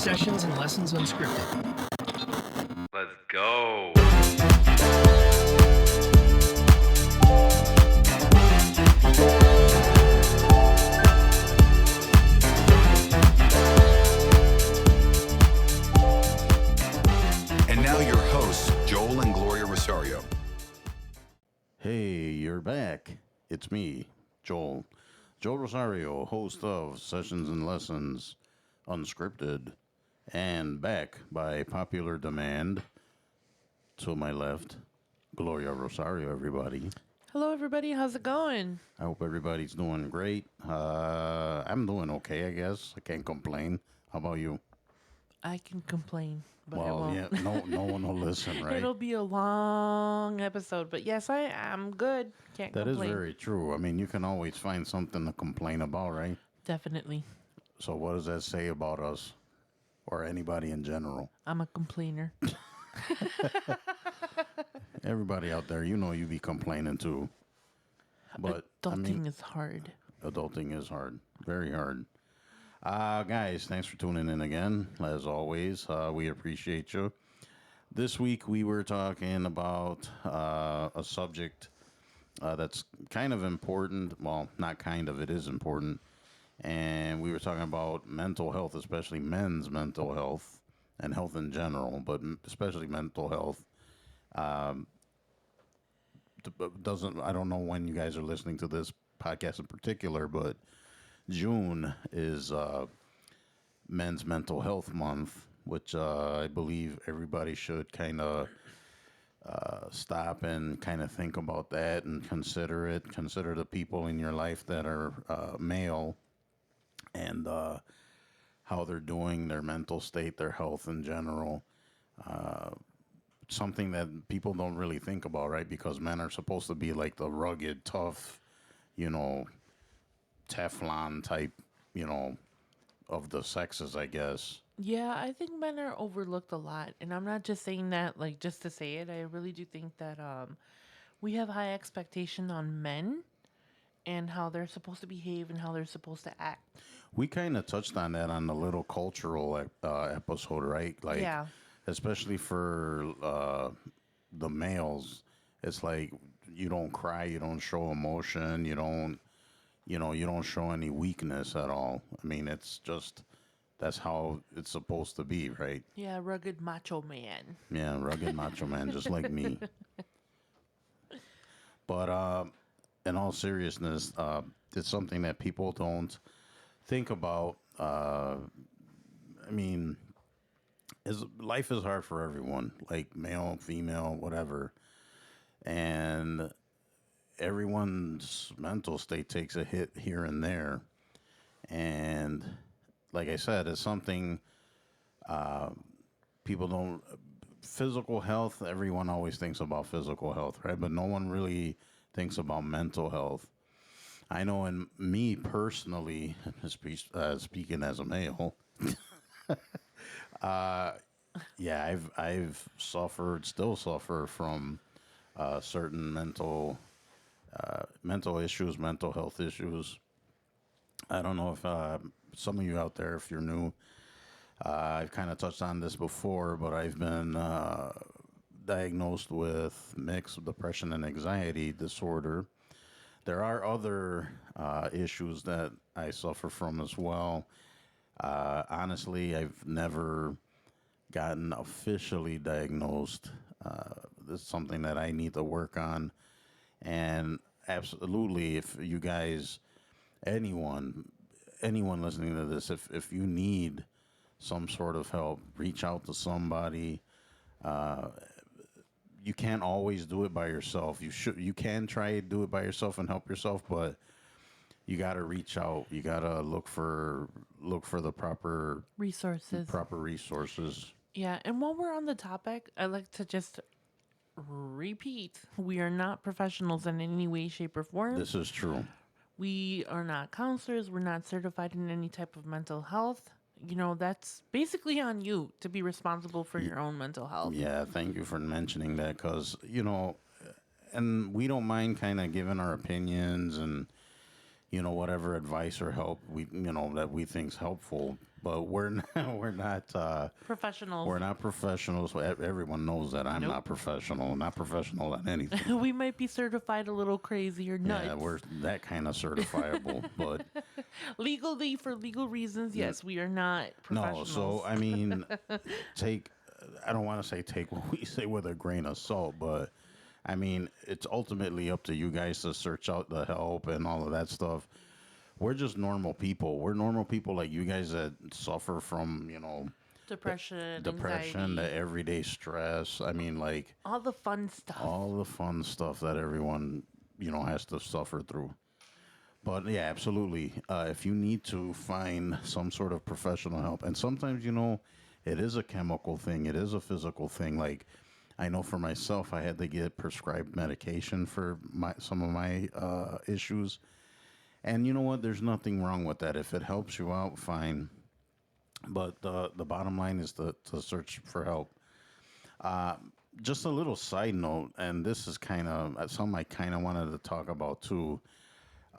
Sessions and Lessons Unscripted. Let's go. And now your hosts, Joel and Gloria Rosario. Hey, you're back. It's me, Joel. Joel Rosario, host of Sessions and Lessons Unscripted, and back by popular demand. To my left, Gloria Rosario, everybody. Hello, everybody. How's it going? I hope everybody's doing great. I'm doing okay, I guess. I can't complain. How about you? I can complain, but I Well, won't. yeah, no one will listen, right? It'll be a long episode, but yes, I am good. Can't That is complain. very true. I mean, you can always find something to complain about, right? Definitely. So what does that say about us or anybody in general? I'm a complainer. Everybody out there, you know you be complaining too. But Adulting is hard. adulting is hard. Very hard. Guys, thanks for tuning in again. As always, we appreciate you. This week we were talking about a subject that's kind of important. Well, not kind of, it is important. And we were talking about mental health, especially men's mental health and health in general, but especially mental health. Doesn't I don't know when you guys are listening to this podcast in particular, but June is Men's Mental Health Month, which I believe everybody should kind of stop and kind of think about that and consider it. Consider the people in your life that are male and how they're doing, their mental state, their health in general. Something that people don't really think about, right? Because men are supposed to be like the rugged, tough, you know, Teflon type, you know, of the sexes, I guess. Yeah, I think men are overlooked a lot, and I'm not just saying that like just to say it. I really do think that we have high expectation on men and how they're supposed to behave and how they're supposed to act. We kind of touched on that on the little cultural episode, right? Like, Yeah. especially for the males, it's like you don't cry, you don't show emotion, you don't show any weakness at all. I mean, it's just that's how it's supposed to be, right? Yeah, rugged macho man. Yeah, rugged macho man, just like me. But in all seriousness, it's something that people don't think about. I mean, life is hard for everyone, like male, female, whatever, and everyone's mental state takes a hit here and there. And like I said, it's something people don't. Physical health, everyone always thinks about physical health, right? But no one really thinks about mental health. I know in me personally, speaking as a male, yeah, I've suffered, still suffer from certain mental issues, mental health issues. I don't know if some of you out there, if you're new, I've kind of touched on this before, but I've been diagnosed with mixed depression and anxiety disorder. There are other issues that I suffer from as well. Honestly, I've never gotten officially diagnosed. This is something that I need to work on. And absolutely, if you guys, anyone listening to this, if you need some sort of help, reach out to somebody. You can't always do it by yourself. You can try to do it by yourself and help yourself, but you got to reach out. You got to look for the proper resources. Yeah, and while we're on the topic, I'd like to just repeat we are not professionals in any way, shape, or form. This is true. We are not counselors. We're not certified in any type of mental health. You know, that's basically on you to be responsible for your own mental health. Yeah, thank you for mentioning that because, and we don't mind kind of giving our opinions and, whatever advice or help that we think's helpful. But we're not, Professionals. we're not professionals. Everyone knows that I'm not professional at anything. We might be certified a little crazy or nuts. Yeah, we're that kind of certifiable, but Legally, for legal reasons, yes, we are not no. professionals. So I mean, I don't want to say take what we say with a grain of salt, but I mean, it's ultimately up to you guys to search out the help and all of that stuff. We're just normal people. We're normal people like you guys that suffer from, depression, depression, anxiety, the everyday stress. I mean, like all the fun stuff. all the fun stuff that everyone, has to suffer through. But yeah, absolutely. If you need to find some sort of professional help, and sometimes, it is a chemical thing, it is a physical thing. Like, I know for myself, I had to get prescribed medication for some of my issues. And you know what? There's nothing wrong with that. If it helps you out, fine. But the bottom line is to search for help. Just a little side note, and this is kind of something I kind of wanted to talk about too.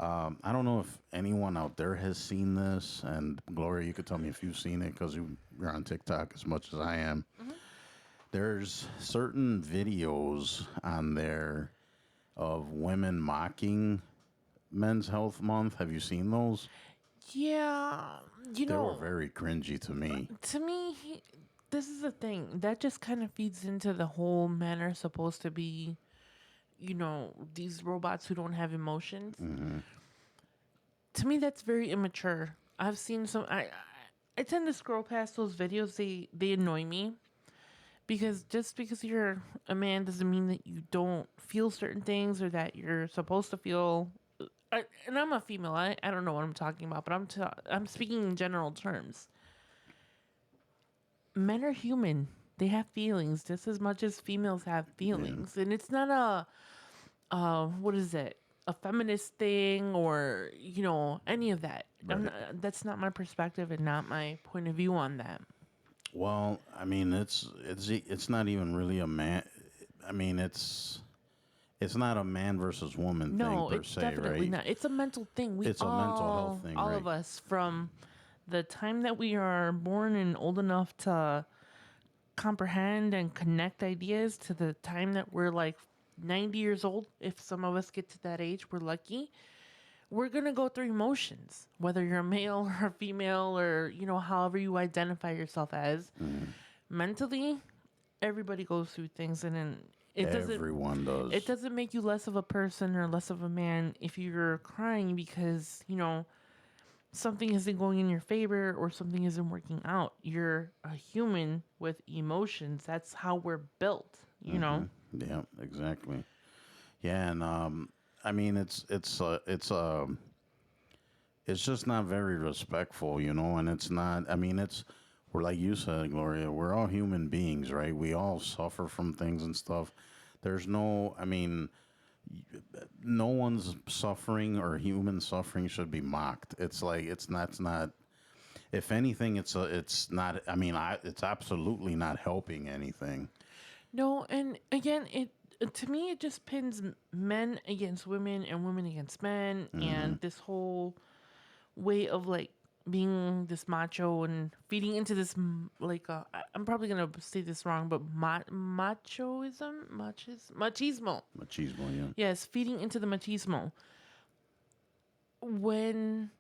I don't know if anyone out there has seen this, and Gloria, you could tell me if you've seen it because you're on TikTok as much as I am. Mm-hmm. There's certain videos on there of women mocking Men's Health Month. Have you seen those? Yeah, They were very cringy to me. To me, this is the thing that just kind of feeds into the whole men are supposed to be, these robots who don't have emotions. Mm-hmm. To me, that's very immature. I've seen some. I tend to scroll past those videos. They annoy me because just because you're a man doesn't mean that you don't feel certain things or that you're supposed to feel. And I'm a female. I don't know what I'm talking about, but I'm speaking in general terms. Men are human. They have feelings just as much as females have feelings, and it's not what is it? A feminist thing or any of that. Right. That's not my perspective and not my point of view on that. Well, I mean, it's not even really a man. I mean, it's not a man versus woman No, thing per it's se, definitely right? not. It's a mental thing. It's a mental health thing, all right? of us, from the time that we are born and old enough to comprehend and connect ideas to the time that we're like 90 years old. If some of us get to that age, we're lucky. We're going to go through emotions, whether you're a male or a female or, however you identify yourself as. Mentally, everybody goes through things, and then Everyone does. it doesn't make you less of a person or less of a man if you're crying because, something isn't going in your favor or something isn't working out. You're a human with emotions. That's how we're built, know? Yeah, exactly. Yeah, and I mean, it's just not very respectful, and it's not. I mean, we're like you said, Gloria. We're all human beings, right? We all suffer from things and stuff. There's no. I mean, no one's suffering or human suffering should be mocked. It's like it's not. If anything, it's not. I mean, it's absolutely not helping anything. No, and again, to me it just pins men against women and women against men, and this whole way of like being this macho and feeding into this I'm probably gonna say this wrong, but machismo. Machismo, yeah. Yes, feeding into the machismo. When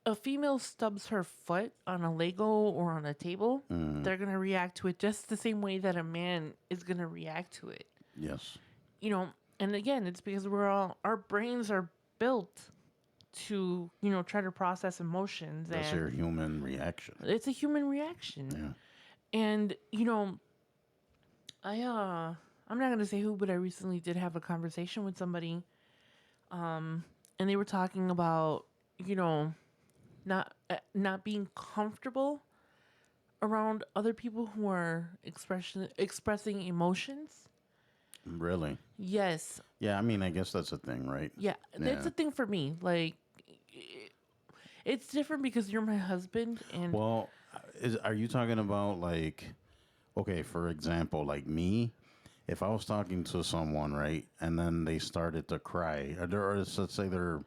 a female stubs her foot on a Lego or on a table, they're going to react to it just the same way that a man is going to react to it. Yes. And again, it's because our brains are built to, try to process emotions. That's your human reaction. It's a human reaction. Yeah. And, I'm not going to say who, but I recently did have a conversation with somebody. And they were talking about, not being comfortable around other people who are expressing emotions. Really? Yes. Yeah, I mean, I guess that's a thing, right? Yeah, that's a thing for me. Like, it's different because you're my husband, and Well, are you talking about like, okay, for example, like me, if I was talking to someone, right, and then they started to cry, or let's say they're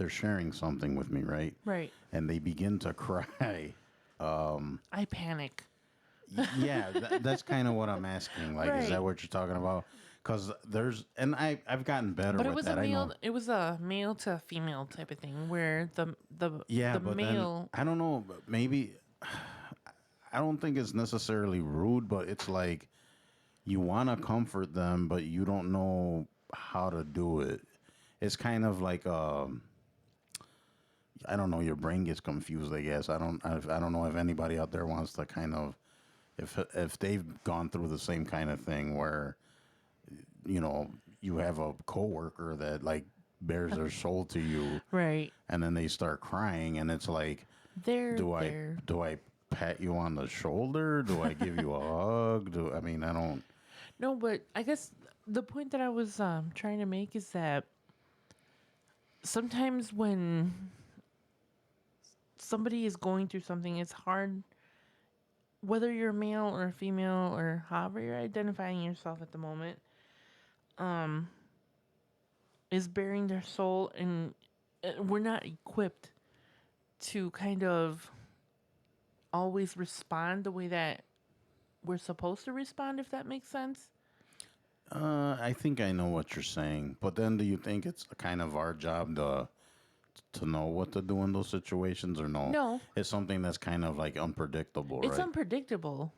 they're sharing something with me, right? Right. And they begin to cry. I panic. Yeah, that's kind of what I'm asking. Like, is that Right. what you're talking about? Because I've gotten better But it with was that. a I male. know. It was a male to female type of thing, where Yeah, the but male. then I don't know. But maybe I don't think it's necessarily rude, but it's like you want to comfort them, but you don't know how to do it. It's kind of like I don't know. Your brain gets confused. I guess I don't know if anybody out there wants to kind of if they've gone through the same kind of thing where you have a coworker that like bears their soul to you, Right. and then they start crying, and it's like, They're do I there. do I pat you on the shoulder? Do I give you a hug? I mean, I don't. No, but I guess the point that I was trying to make is that sometimes when somebody is going through something, it's hard, whether you're male or female or however you're identifying yourself at the moment, is bearing their soul, and we're not equipped to kind of always respond the way that we're supposed to respond, if that makes sense. I think I know what you're saying, but then do you think it's kind of our job to know what to do in those situations, or no? No. It's something that's kind of like unpredictable, It's right? unpredictable.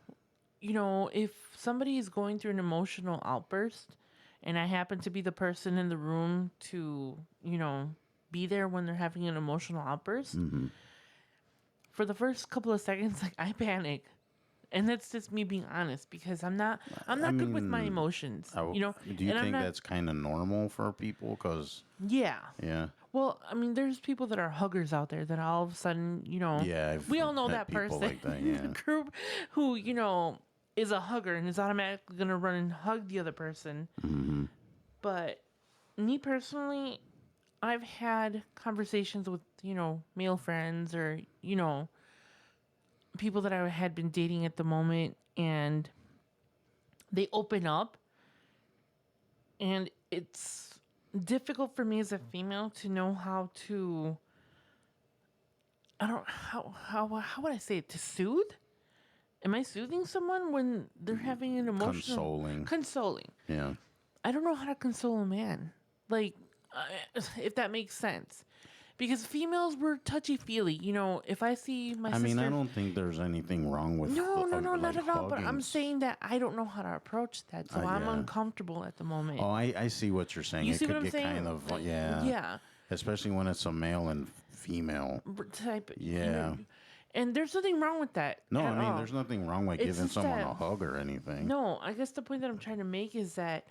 If somebody is going through an emotional outburst and I happen to be the person in the room to, be there when they're having an emotional outburst, for the first couple of seconds, like, I panic. And that's just me being honest, because I'm not good with my mean, emotions, Do you and I'm think not, that's kind of normal for people? Because yeah. yeah, Well, I mean, there's people that are huggers out there that all of a sudden, yeah, I've we all know met that people person like that. in Yeah, the group who, is a hugger and is automatically going to run and hug the other person. But me personally, I've had conversations with, male friends or, people that I had been dating at the moment, and they open up, and it's difficult for me as a female to know how to, I don't how would I say it, to soothe? Am I soothing someone when they're having an emotional consoling? Yeah, I don't know how to console a man. Like, if that makes sense. Because females were touchy feely. If I see my I sister. mean, I don't think there's anything wrong with No, not like at all. But I'm hugging. saying that I don't know how to approach that, so I'm Yeah. uncomfortable at the moment. Oh, I see what you're saying. You It see could what I'm get saying? kind of yeah, Yeah. especially when it's a male and female. Type. Yeah. And there's nothing wrong with that. No, at I mean, all. there's nothing wrong with It's giving just someone that- a hug or anything. No, I guess the point that I'm trying to make is that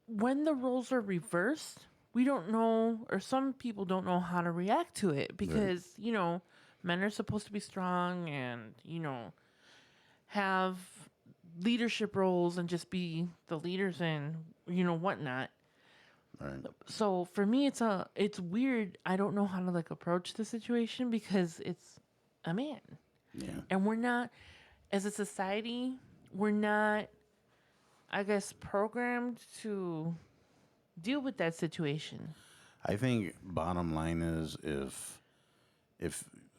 when the roles are reversed, we don't know, or some people don't know how to react to it, because, men are supposed to be strong and, have leadership roles and just be the leaders and, whatnot. Right. So for me, it's weird. I don't know how to like approach the situation because it's a man, Yeah. and we're not, as a society, we're not, I guess, programmed to deal with that situation. I think bottom line is if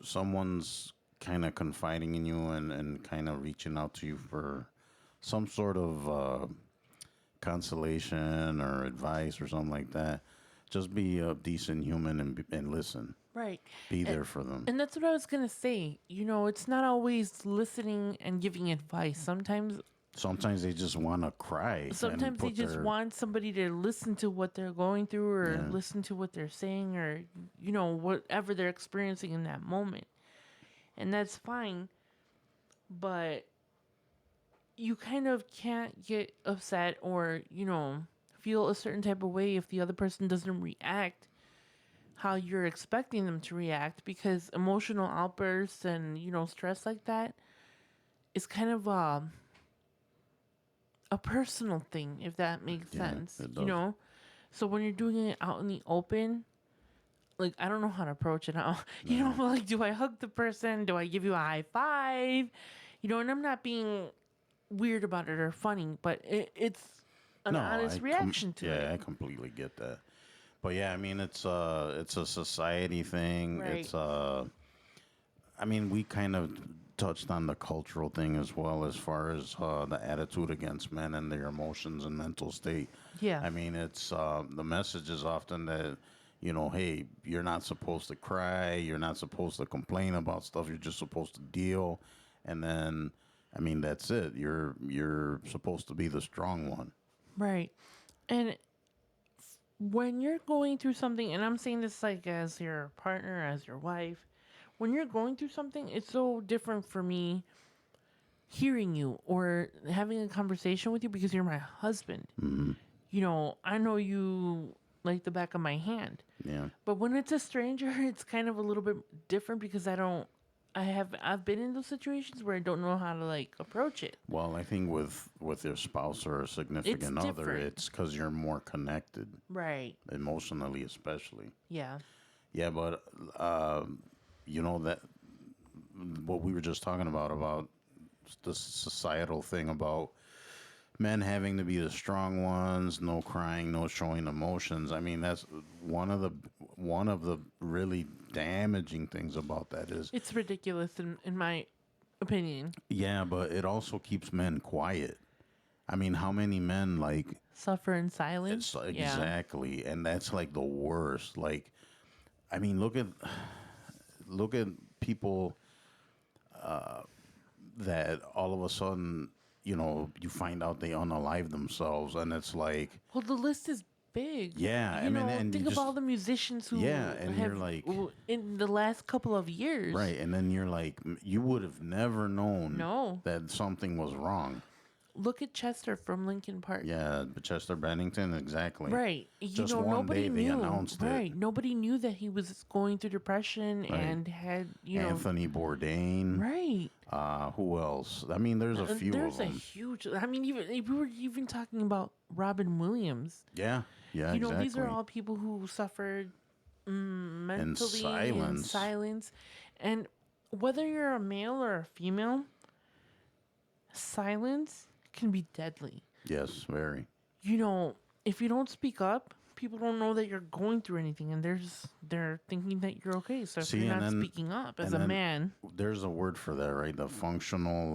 someone's kind of confiding in you and kind of reaching out to you for some sort of consolation or advice or something like that, just be a decent human and listen. Right. Be there for them. And that's what I was going to say. It's not always listening and giving advice. Sometimes they just want to cry. and Sometimes they put just their- want somebody to listen to what they're going through, or Yeah. listen to what they're saying, or, whatever they're experiencing in that moment. And that's fine. But you kind of can't get upset or, feel a certain type of way if the other person doesn't react how you're expecting them to react, because emotional outbursts and, stress like that is kind of a personal thing, if that makes Yeah, sense. it does. So when you're doing it out in the open, like, I don't know how to approach it. Like, do I hug the person? Do I give you a high five? And I'm not being weird about it or funny, but it's an honest reaction to yeah, it. I completely get that. But yeah, I mean, it's a society thing. Right. It's I mean, we kind of touched on the cultural thing as well, as far as the attitude against men and their emotions and mental state. Yeah. I mean, it's the message is often that, hey, you're not supposed to cry, you're not supposed to complain about stuff, you're just supposed to deal, and then, I mean, that's it. You're supposed to be the strong one. Right. And when you're going through something, and I'm saying this like as your partner, as your wife, when you're going through something, it's so different for me hearing you or having a conversation with you because you're my husband. I know you like the back of my hand. Yeah. But when it's a stranger, it's kind of a little bit different because I've been in those situations where I don't know how to like approach it. Well, I think with your spouse or a significant other, different. it's because you're more connected, Right. emotionally especially. Yeah. Yeah, but that what we were just talking about the societal thing about men having to be the strong ones, no crying, no showing emotions. I mean, that's one of the really damaging things about that is, It's ridiculous in my opinion. yeah, but it also keeps men quiet. I mean, how many men like Suffer in silence. it's Yeah. exactly, and that's like the worst. Like, I mean, look at people that all of a sudden, you find out they unalive themselves, and it's like, Well, the list is big. Yeah, You I mean, know, and you think of just- all the musicians who Yeah, and have you're like- in the last couple of years. right, and then you're like, you would have never known No. that something was wrong. Look at Chester from Lincoln Park. Yeah, but Chester Bennington, exactly. Right. Just one nobody day they knew. announced it. Right. Nobody knew that he was going through depression and had, Anthony Bourdain. Right. Who else? I mean, there's a few There's of a them. huge. I mean, even we were even talking about Robin Williams. Yeah, You know, exactly. these are all people who suffered mentally in silence. silence. And whether you're a male or a female, silence can be deadly. Yes, very. If you don't speak up, people don't know that you're going through anything, and they're thinking that you're okay. So if See, you're and not then- speaking up as and a then- man, There's a word for that, right? The functional.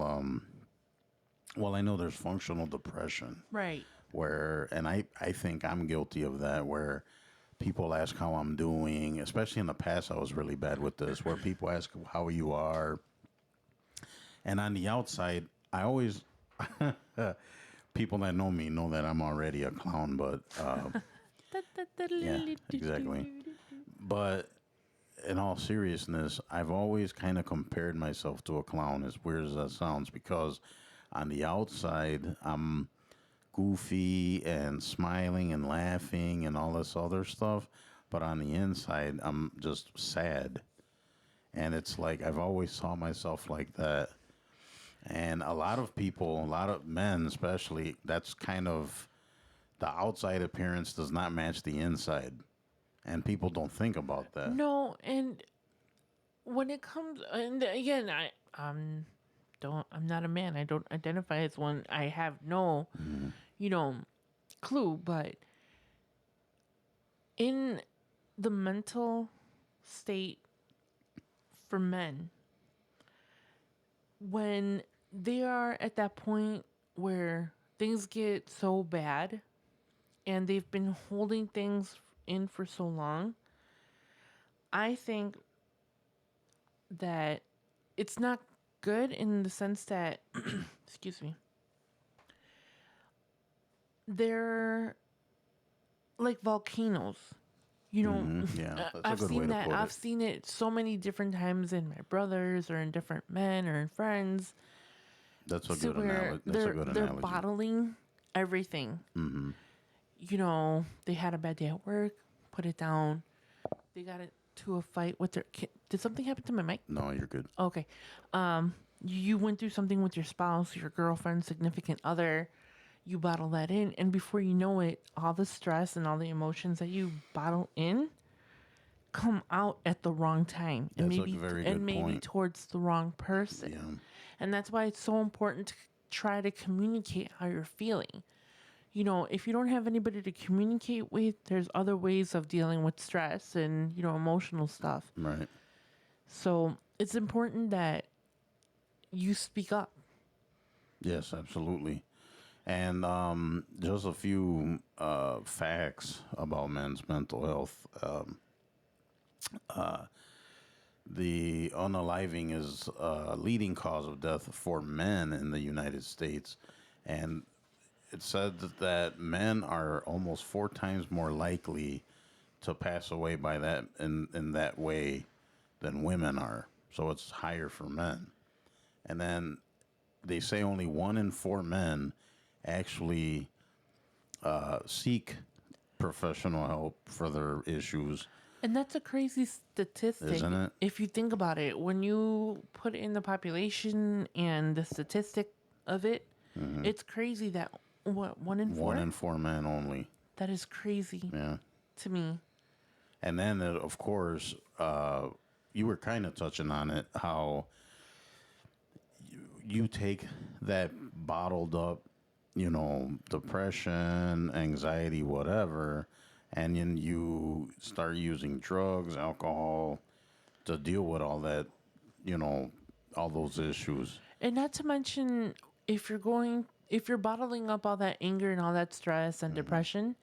Well, I know there's functional depression. right? And I think I'm guilty of that, where people ask how I'm doing, especially in the past I was really bad with this, where people ask how you are, and on the outside I always people that know me know that I'm already a clown, but yeah, exactly. But in all seriousness, I've always kind of compared myself to a clown, as weird as that sounds, because on the outside I'm goofy and smiling and laughing and all this other stuff, but on the inside I'm just sad. And it's like I've always saw myself like that. And a lot of people, a lot of men especially, that's kind of the outside appearance does not match the inside. And people don't think about that. No, and when it comes, and again, I'm not a man. I don't identify as one. I have no, clue. But in the mental state for men, when they are at that point where things get so bad and they've been holding things in for so long, I think that it's not good in the sense that, excuse me, they're like volcanoes. Yeah, that's a I've good way seen to that. put I've it. seen it so many different times in my brothers or in different men or in friends. That's a To good where analogy. That's a good they're analogy. bottling everything. Mm-hmm. They had a bad day at work, put it down. They got into a fight with their kid. Did something happen to my mic? No, you're good. Okay. You went through something with your spouse, your girlfriend, significant other. You bottle that in, and before you know it, all the stress and all the emotions that you bottle in come out at the wrong time, and That's a maybe very and good maybe point. towards the wrong person. Yeah. And that's why it's so important to try to communicate how you're feeling. if you don't have anybody to communicate with, there's other ways of dealing with stress and, emotional stuff. Right. So it's important that you speak up. Yes, absolutely. And just a few facts about men's mental health. The unaliving is a leading cause of death for men in the United States. And it said that men are almost 4 times more likely to pass away by that in that way than women are. So it's higher for men. And then they say only 1 in 4 men actually seek professional help for their issues. And that's a crazy statistic. Isn't it? If you think about it, when you put in the population and the statistic of it, it's crazy that, 1 in 4? 1 in 4 men only. That is crazy Yeah. to me. And then, of course, you were kind of touching on it, how you take that bottled up, depression, anxiety, whatever, and then you start using drugs, alcohol to deal with all that, all those issues. And not to mention, if you're bottling up all that anger and all that stress and depression,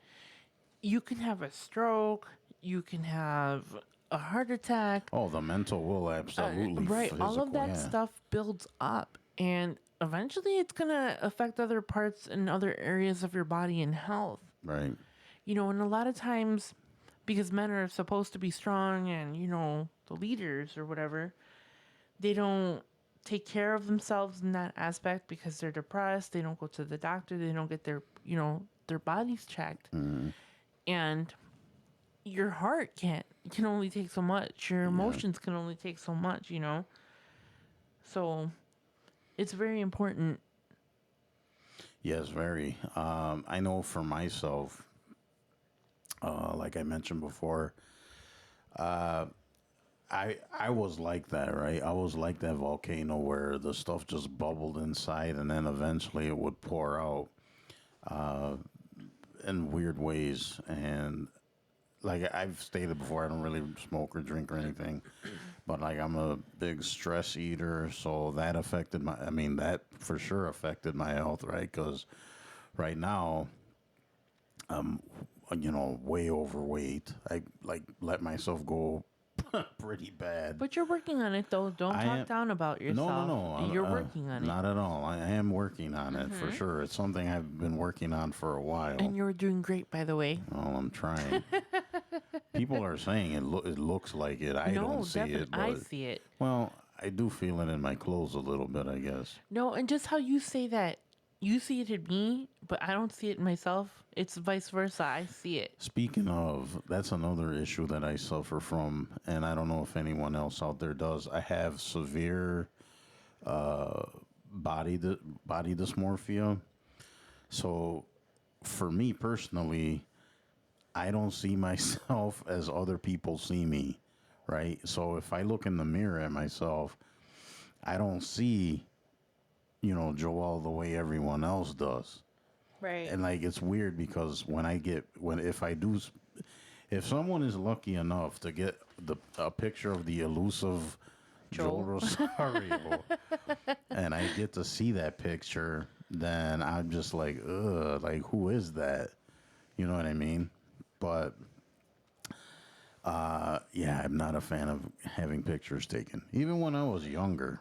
you can have a stroke, you can have a heart attack. Oh, the mental will absolutely. Right. All of physical, that yeah. stuff builds up. And eventually it's going to affect other parts and other areas of your body and health. Right. And a lot of times, because men are supposed to be strong and, the leaders or whatever, they don't take care of themselves in that aspect because they're depressed. They don't go to the doctor. They don't get their bodies checked. And your heart can only take so much. Your emotions can only take so much, So it's very important. Yes, very. I know for myself, like I mentioned before, I was like that, right? I was like that volcano where the stuff just bubbled inside, and then eventually it would pour out in weird ways. And like I've stated before, I don't really smoke or drink or anything, but like I'm a big stress eater, so that affected that for sure affected my health, right? Because right now, way overweight. I like let myself go pretty bad. But you're working on it, though. Don't talk down about yourself. No. You're working on it. Not at all. I am working on it for sure. It's something I've been working on for a while. And you're doing great, by the way. Oh, I'm trying. People are saying it looks like it. I don't see it. But, I see it. Well, I do feel it in my clothes a little bit, I guess. No, and just how you say that, you see it in me, but I don't see it in myself. It's vice versa. I see it. Speaking of, that's another issue that I suffer from, and I don't know if anyone else out there does. I have severe body dysmorphia. So, for me personally, I don't see myself as other people see me, right? So if I look in the mirror at myself, I don't see, Joel the way everyone else does. Right. And like it's weird because if someone is lucky enough to get a picture of the elusive Joel Rosario, and I get to see that picture, then I'm just like, ugh, like who is that? You know what I mean? But yeah, I'm not a fan of having pictures taken. Even when I was younger,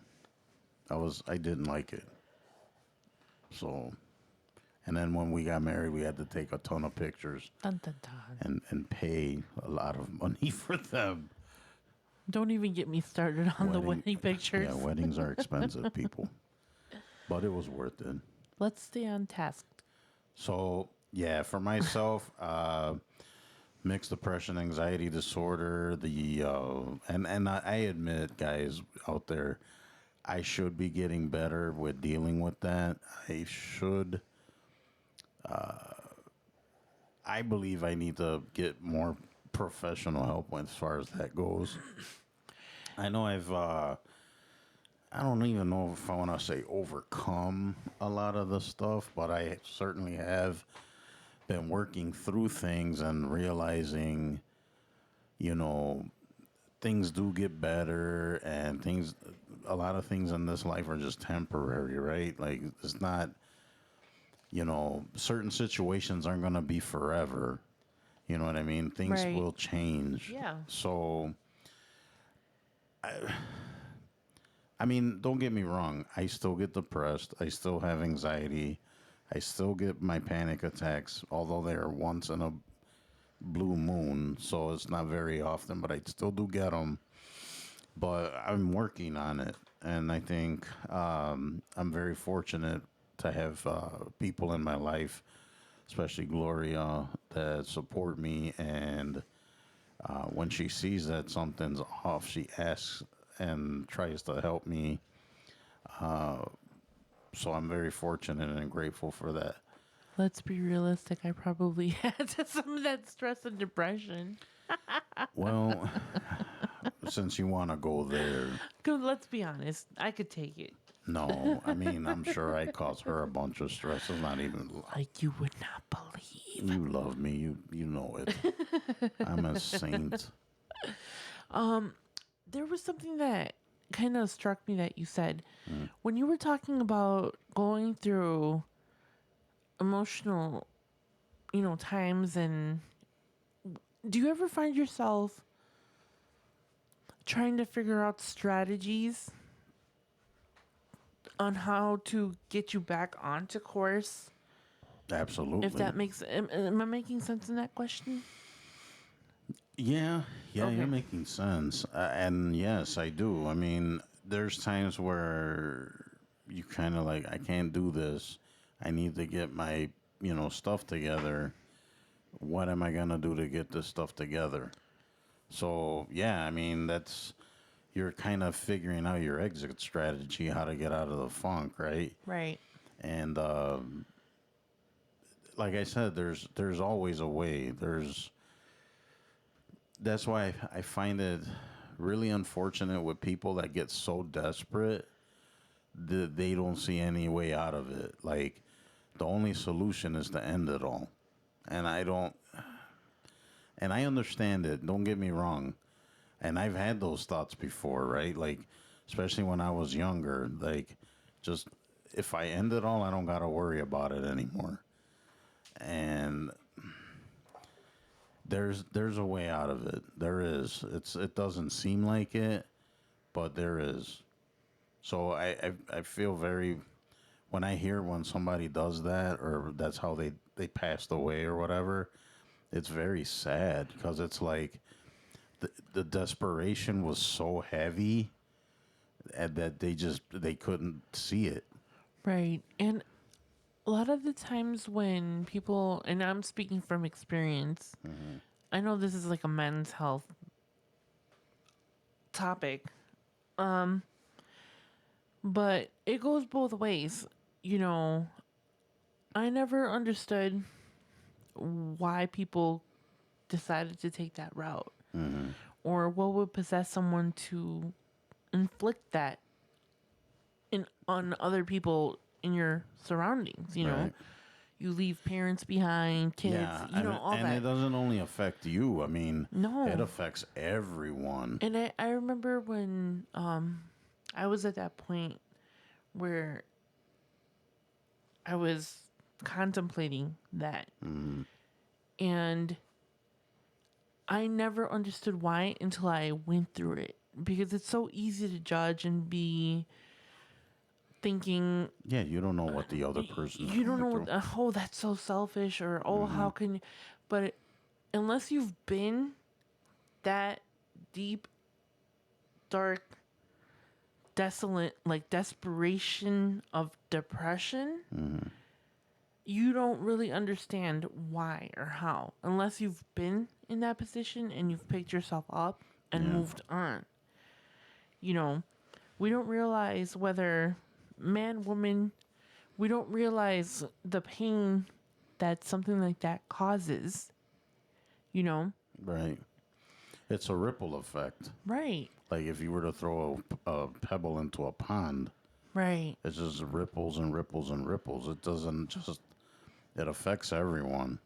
I didn't like it. So. And then when we got married, we had to take a ton of pictures Dun, dun, dun. and pay a lot of money for them. Don't even get me started on the wedding pictures. Yeah, weddings are expensive, people. But it was worth it. Let's stay on task. So, yeah, for myself, mixed depression, anxiety disorder, and I admit, guys out there, I should be getting better with dealing with that. I should... I believe I need to get more professional help as far as that goes. I know I don't even know if I want to say overcome a lot of the stuff, but I certainly have been working through things and realizing, you know, things do get better and a lot of things in this life are just temporary, right? Like, it's not, certain situations aren't going to be forever. You know what I mean? Things Right. will change. Yeah. So, I mean, don't get me wrong. I still get depressed. I still have anxiety. I still get my panic attacks, although they are once in a blue moon. So it's not very often, but I still do get them. But I'm working on it. And I think I'm very fortunate to have people in my life, especially Gloria, that support me. And when she sees that something's off, she asks and tries to help me. So I'm very fortunate and grateful for that. Let's be realistic. I probably had some of that stress and depression. Well, since you want to go there, Let's be honest. I could take it. no, I mean, I'm sure I caused her a bunch of stress. It's not even Like you would not believe. you love me. You know it. I'm a saint. There was something that kind of struck me that you said when you were talking about going through emotional, times. And do you ever find yourself trying to figure out strategies on how to get you back onto course? Absolutely. If that makes, am I making sense in that question? Yeah, Okay. you're making sense. And yes, I do. I mean, there's times where you kind of like, I can't do this. I need to get my, stuff together. What am I going to do to get this stuff together? So, yeah, I mean, you're kind of figuring out your exit strategy, how to get out of the funk, right? Right. And like I said, there's always a way. That's why I find it really unfortunate with people that get so desperate that they don't see any way out of it. Like, the only solution is to end it all. And I understand it. Don't get me wrong. And I've had those thoughts before, right? Like, especially when I was younger, like, just if I end it all, I don't got to worry about it anymore. And there's a way out of it. There is. It doesn't seem like it, but there is. So I feel very, when I hear when somebody does that, or that's how they passed away or whatever, it's very sad because it's like the desperation was so heavy and that they couldn't see it. Right. And a lot of the times when people, and I'm speaking from experience, I know this is like a men's health topic, but it goes both ways. I never understood why people decided to take that route, or what would possess someone to inflict that on other people in your surroundings. Right. You leave parents behind, kids, all and that. it doesn't only affect you. I mean, No. it affects everyone. And I remember when I was at that point where I was contemplating that. And I never understood why until I went through it. Because it's so easy to judge and be thinking, Yeah, you don't know what the other person. you don't know, oh, that's so selfish, or oh, how can you? But unless you've been that deep, dark, desolate, like desperation of depression, you don't really understand why or how, unless you've been in that position and you've picked yourself up and moved on. We don't realize whether man, woman, we don't realize the pain that something like that causes, Right. It's a ripple effect. Right. Like if you were to throw a pebble into a pond, Right. it just ripples and ripples and ripples. It doesn't just, it affects everyone.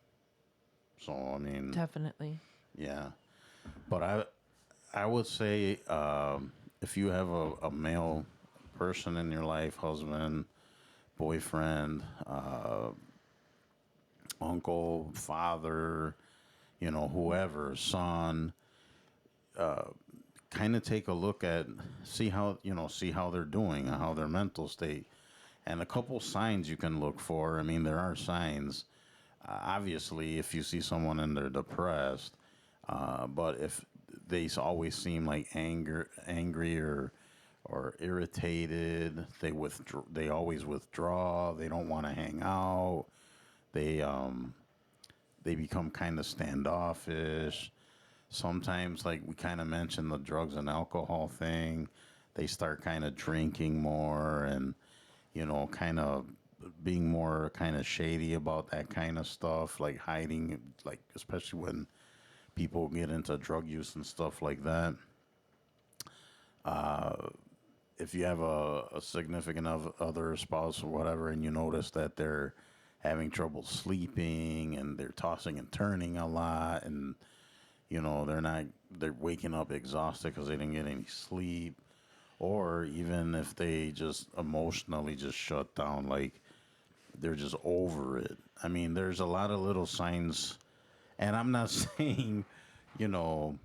So I mean, Definitely. yeah. But I would say if you have a male person in your life, husband, boyfriend, uncle, father, whoever, son, kind of take a look at, see how they're doing, how their mental state, and a couple signs you can look for. I mean, there are signs. Obviously, if you see someone and they're depressed, but if always seem like angry or irritated, they always withdraw. They don't want to hang out. They they become kind of standoffish. Sometimes, like we kind of mentioned the drugs and alcohol thing, they start kind of drinking more and, kind of being more kind of shady about that kind of stuff, like hiding, like especially when people get into drug use and stuff like that. If you have a significant other spouse or whatever, and you notice that they're having trouble sleeping and they're tossing and turning a lot, and they're waking up exhausted because they didn't get any sleep, or even if they just emotionally just shut down, like they're just over it. I mean, there's a lot of little signs, and I'm not saying, you know,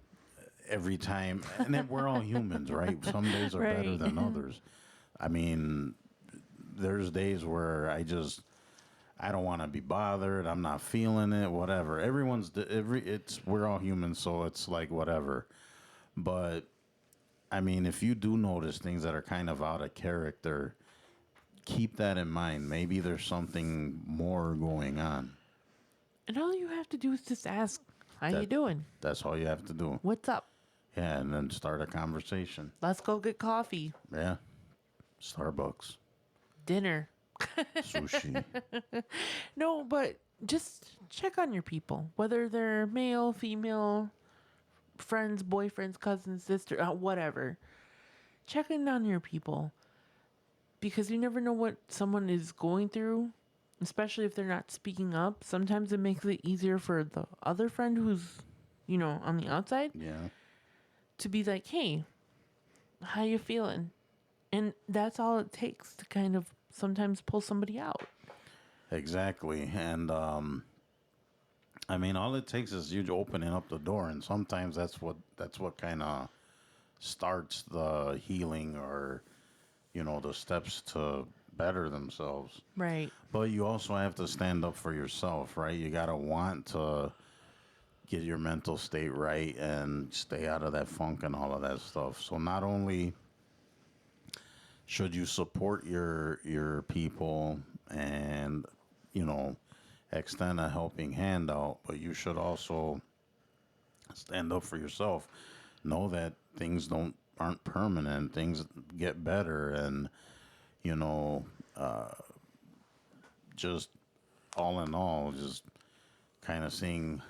every time, and then we're all humans, right? Some days are better Right. than others. I mean, there's days where I don't want to be bothered. I'm not feeling it. Whatever. We're all humans, so it's like whatever. But I mean, if you do notice things that are kind of out of character, keep that in mind. Maybe there's something more going on. And all you have to do is just ask, "How you That- doing? That's all you have to do. What's up? Yeah, and then start a conversation. Let's go get coffee, Yeah, Starbucks, dinner." sushi. No, but just check on your people, whether they're male, female, friends, boyfriends, cousins, sister, whatever. Check in on your people because you never know what someone is going through, especially if they're not speaking up. Sometimes it makes it easier for the other friend who's, on the outside Yeah. to be like, "Hey, how you feeling?" And that's all it takes to kind of sometimes pull somebody out. Exactly. And I mean, all it takes is you opening up the door, and sometimes that's what kind of starts the healing, or the steps to better themselves. Right. But you also have to stand up for yourself, right? You got to want to get your mental state right and stay out of that funk and all of that stuff. So not only should you support your people and extend a helping hand out, but you should also stand up for yourself. Know that things aren't permanent. Things get better, and you know, just all in all, just kind of seeing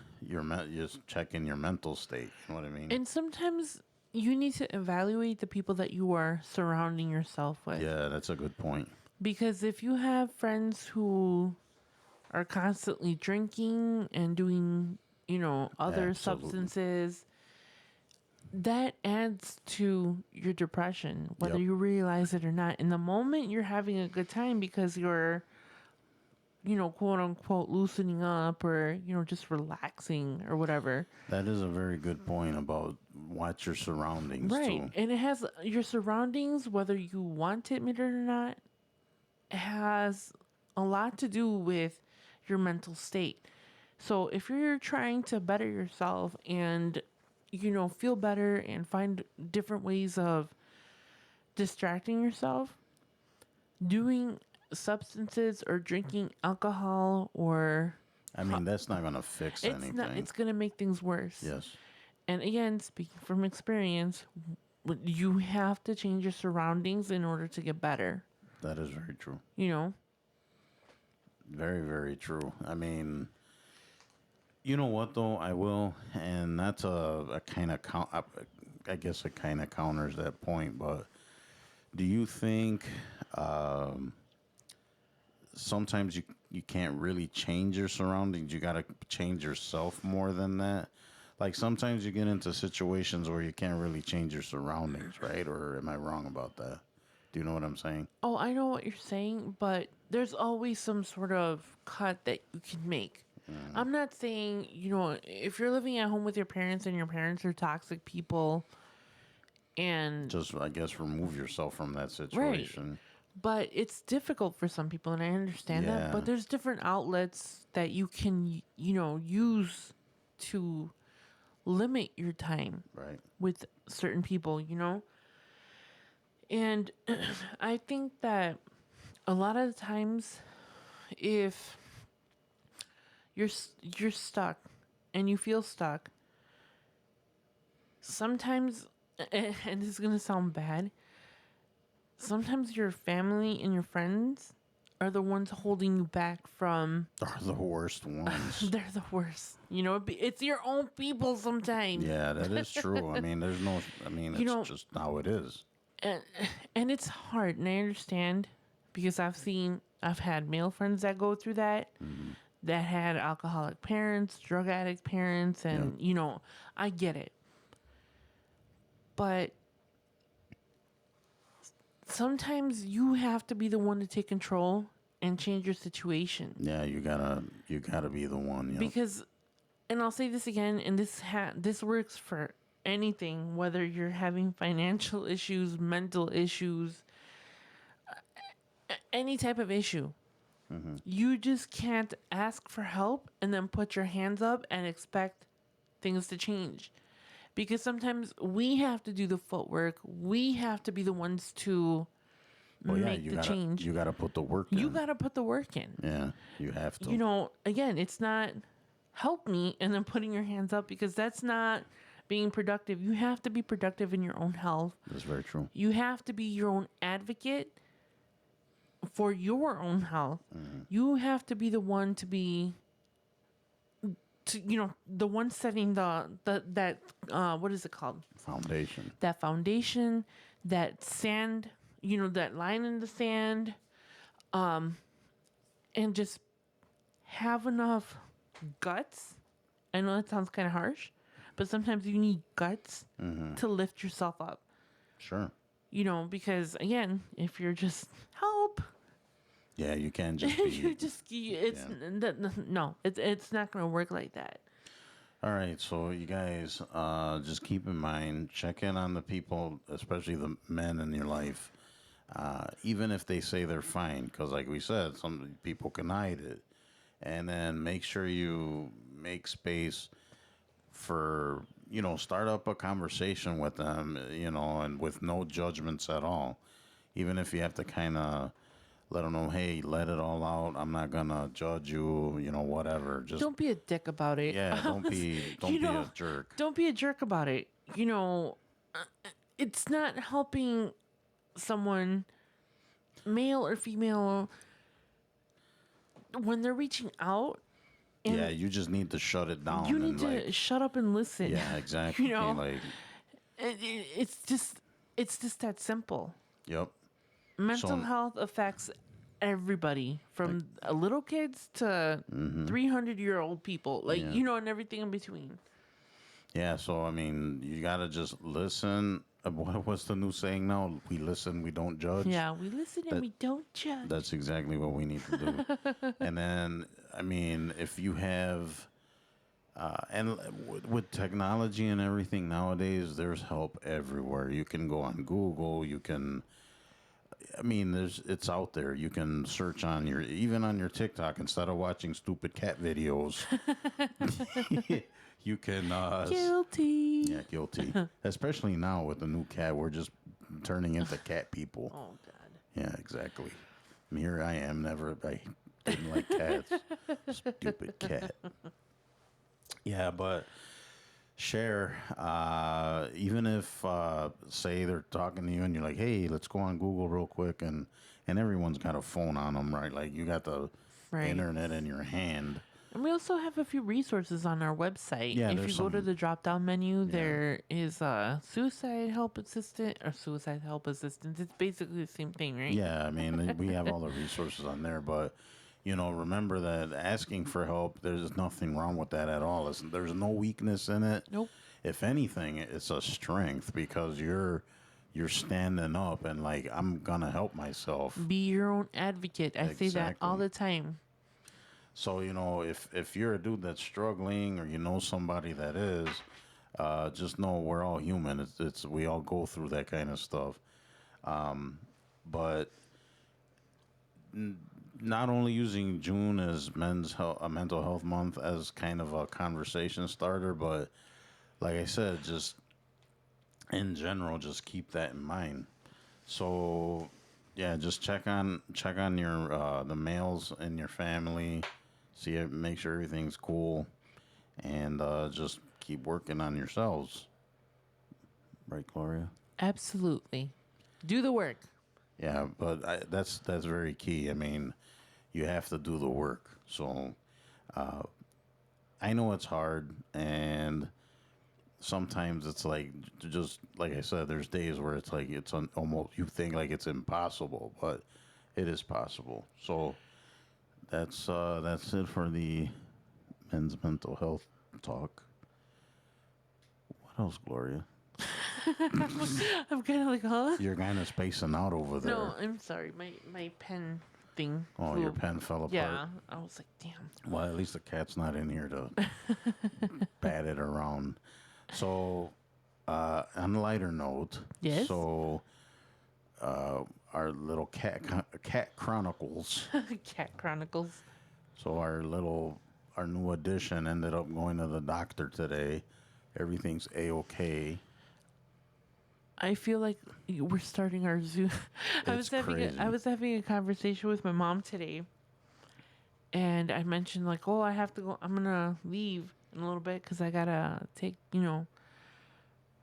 just checking your mental state. You know what I mean? And sometimes you need to evaluate the people that you are surrounding yourself with. Yeah, that's a good point. Because if you have friends who are constantly drinking and doing, other Absolutely. substances, that adds to your depression, whether Yep. you realize it or not. In the moment, you're having a good time because you're, quote unquote, loosening up or, just relaxing or whatever. That is a very good point about watch your surroundings Right. too. And it has your surroundings, whether you want to admit it or not, has a lot to do with your mental state. So if you're trying to better yourself and, feel better and find different ways of distracting yourself, doing substances or drinking alcohol or I mean, that's not going to fix anything. it's going to make things worse. Yes, And again, speaking from experience, you have to change your surroundings in order to get better. that is very true. Very, very true. I mean, you know what though? I will, and that's a kind of I guess it kind of counters that point. But do you think sometimes you can't really change your surroundings. You got to change yourself more than that. Like sometimes you get into situations where you can't really change your surroundings, right? Or am I wrong about that? Do you know what I'm saying? Oh, I know what you're saying, but there's always some sort of cut that you can make. I'm not saying, if you're living at home with your parents and your parents are toxic people and Just, I guess, remove yourself from that situation. but it's difficult for some people and I understand that, Yeah. but there's different outlets that you can, use to limit your time Right. with certain people. And I think that a lot of the times, if you're stuck and you feel stuck, sometimes, and this is gonna sound bad, sometimes your family and your friends are the ones holding you back from. Are the worst ones. They're the worst. It's your own people sometimes. Yeah, that is true. I mean, it's just how it is. And it's hard, and I understand because I've had male friends that go through that, that had alcoholic parents, drug addict parents, and I get it. But sometimes you have to be the one to take control and change your situation. Yeah, you gotta be the one. Yeah. Because, and I'll say this again, and this works for anything, whether you're having financial issues, mental issues, any type of issue. You just can't ask for help and then put your hands up and expect things to change. Because sometimes we have to do the footwork. We have to be the ones to make you the gotta, change. You gotta put the work in. You got to put the work in. Yeah, you have to. Again, it's not help me and then putting your hands up, because that's not being productive. You have to be productive in your own health. That's very true. You have to be your own advocate for your own health. You have to be the one to be, the one setting that what is it called? Foundation. That foundation, that sand, that line in the sand, and just have enough guts. I know that sounds kind of harsh, but sometimes you need guts to lift yourself up. Sure. Because again, if you're just help, Yeah, you can't just be. it's not going to work like that. All right, so you guys, just keep in mind, check in on the people, especially the men in your life, even if they say they're fine, because like we said, some people can hide it, and then make sure you make space for, start up a conversation with them, and with no judgments at all, even if you have to kind of let them know, hey, let it all out. I'm not gonna judge you, whatever. Just Don't be a dick about it. yeah, don't be a jerk. Don't be a jerk about it. It's not helping someone, male or female, when they're reaching out. And Yeah, you just need to shut it down. you need to shut up and listen. Yeah, exactly. Like, It's just that simple. yep. Mental So- health affects everybody, from little kids to 300-year-old people, Yeah. and everything in between. Yeah, so I mean, you gotta just listen. What's the new saying now? We listen, we don't judge. Yeah, we listen and That- we don't judge. That's exactly what we need to do. And then, I mean, if you have, with technology and everything nowadays, there's help everywhere. You can go on Google. You can, it's out there. You can search even on your TikTok, instead of watching stupid cat videos. You can, Guilty. yeah, guilty. Especially now with the new cat, we're just turning into cat people. Oh God. Yeah, exactly. And here I am, I didn't like cats. Stupid cat. Yeah, but share, even if, say they're talking to you and you're like, hey, let's go on Google real quick, and everyone's got a phone on them, right? Like, you got the Right. internet in your hand. And we also have a few resources on our website. Yeah, If there's you go to some- the drop down menu, there is a suicide help assistant or suicide help assistance. It's basically the same thing, right? Yeah, I mean, we have all the resources on there, but remember that asking for help, there's nothing wrong with that at all. There's no weakness in it. Nope. If anything, it's a strength because you're standing up and like I'm gonna help myself. Be your own advocate. I say that all Exactly. the time. So if you're a dude that's struggling or you know somebody that is, just know we're all human. It's we all go through that kind of stuff. But not only using June as mental health month as kind of a conversation starter, but like I said, just in general, just keep that in mind. So yeah, just check on your the males in your family, make sure everything's cool, and just keep working on yourselves. Right, Gloria? Absolutely. Do the work. Yeah, but that's very key. I mean, you have to do the work. So I know it's hard, and sometimes it's like just like I said, there's days where it's like it's almost you think like it's impossible, but it is possible. So that's it for the men's mental health talk. What else, Gloria? I'm kind of like, huh? You're kind of spacing out over there. No, I'm sorry. My pen thing. Oh, flew. your pen fell apart. Yeah. I was like, damn. Well, at least the cat's not in here to bat it around. So, on a lighter note, Yes? So, our little cat chronicles. Cat Chronicles. So our new addition ended up going to the doctor today. Everything's a-okay. I feel like we're starting our zoo. It's crazy. I was having a conversation with my mom today, and I mentioned like, oh, I have to go. I'm gonna leave in a little bit because I gotta take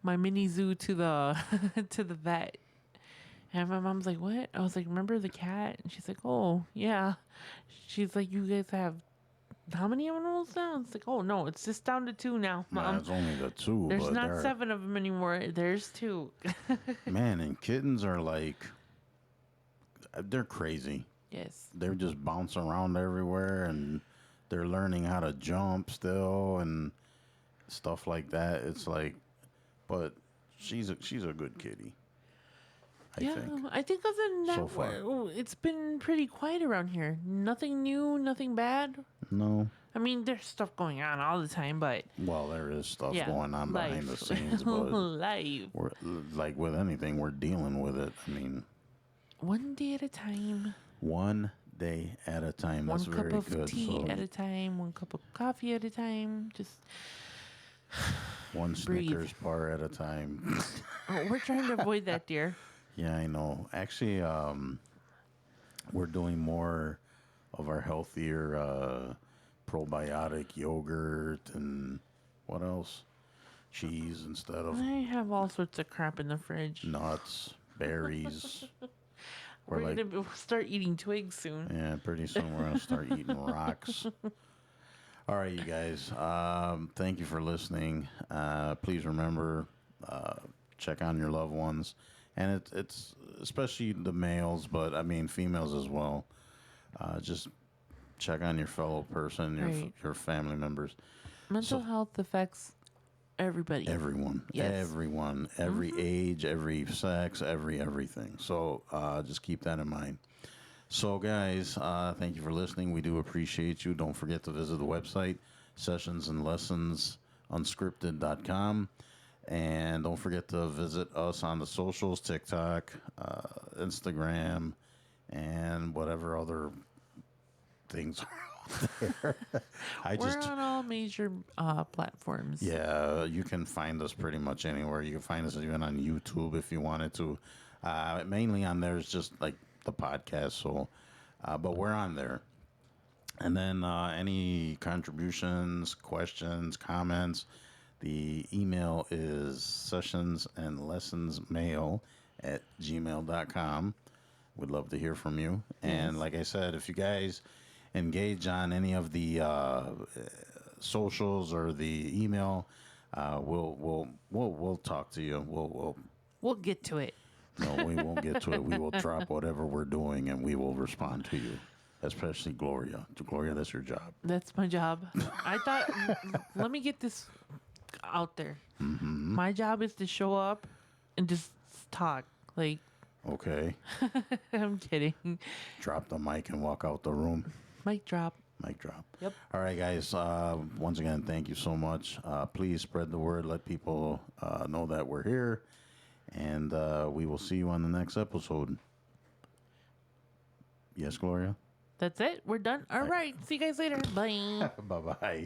my mini zoo to the to the vet. And my mom's like, what? I was like, remember the cat? And she's like, oh yeah. She's like, you guys have how many animals now? It's like, oh no, it's just down to 2 now, Mom. It's only the 2. There's but not 7 of them anymore. There's 2. Man, and kittens are like, they're crazy. Yes. They're just bouncing around everywhere, and they're learning how to jump still and stuff like that. It's like, but she's a good kitty. I think. I think other than that, So far. it's been pretty quiet around here. Nothing new, nothing bad. No. I mean, there's stuff going on all the time, but Well, there is stuff yeah, going on behind the life. scenes, but Life. we're like with anything, we're dealing with it. I mean, One day at a time. one day at a time. That's One cup very of good. tea So at a time. 1 cup of coffee at a time. Just one breathe. Snickers bar at a time. we're trying to avoid that, dear. Yeah, I know. Actually, we're doing more of our healthier probiotic yogurt and what else? Cheese instead of I have all sorts of crap in the fridge. nuts, berries. We're like, gonna start eating twigs soon. yeah, pretty soon we're gonna start eating rocks. All right, you guys. Thank you for listening. Please remember, check on your loved ones, and it's especially the males, but I mean females as well. Just check on your fellow person, Right. your family members, Mental health affects everybody. everyone, Yes. everyone, every age, every sex, everything. So just keep that in mind. So, guys, thank you for listening. We do appreciate you. Don't forget to visit the website, sessionsandlessonsunscripted.com. And don't forget to visit us on the socials, TikTok, Instagram, and whatever other things are out there. We're on all major platforms. Yeah, you can find us pretty much anywhere. You can find us even on YouTube if you wanted to. Mainly on there is just like the podcast. So, but we're on there. And then any contributions, questions, comments, the email is sessionsandlessonsmail@gmail.com. We'd love to hear from you. And like I said, if you guys engage on any of the socials or the email, we'll talk to you. We'll get to it. No, we won't get to it. We will drop whatever we're doing and we will respond to you, especially Gloria. Gloria, that's your job. That's my job. I thought, let me get this out there. My job is to show up and just talk. Like, Okay. I'm kidding. Drop the mic and walk out the room. Mic drop. Mic drop. Yep. All right, guys. Once again, thank you so much. Please spread the word. Let people know that we're here. And we will see you on the next episode. Yes, Gloria? That's it. We're done. All right. See you guys later. Bye. Bye-bye.